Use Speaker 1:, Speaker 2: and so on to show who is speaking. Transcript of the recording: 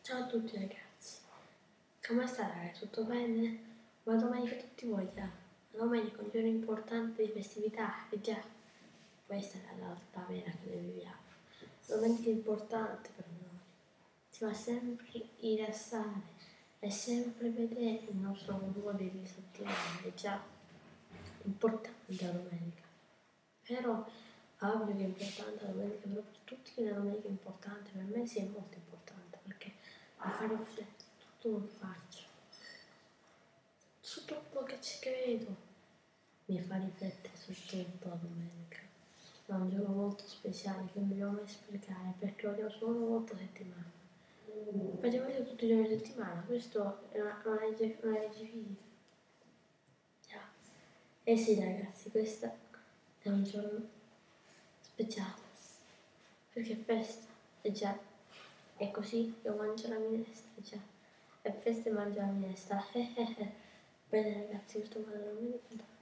Speaker 1: Ciao a tutti ragazzi, come state? Tutto bene? Buona domenica a tutti voi già. La domenica è un giorno importante di festività e già, questa è la realtà vera che noi viviamo. La domenica è importante per noi, ci fa sempre rilassare e sempre vedere il nostro modo di settimana, è già importante la domenica. Però ovvio che è importante la domenica, però per tutti la domenica è importante, per me sì è molto importante perché mi fa riflettere tutto quello che faccio, su tutto quello che ci credo, mi fa riflettere su tutto la domenica. È un giorno molto speciale che non dobbiamo mai sprecare perché lo diamo solo una volta a settimana. Facciamo vedere tutti i giorni di settimana, questo è una legge fisica. Già. Eh sì ragazzi, questo è un giorno speciale perché è festa, e già, e così io mangio la minestra, già, è festa e mangio la minestra, bene ragazzi, questo qua non mi ricordo.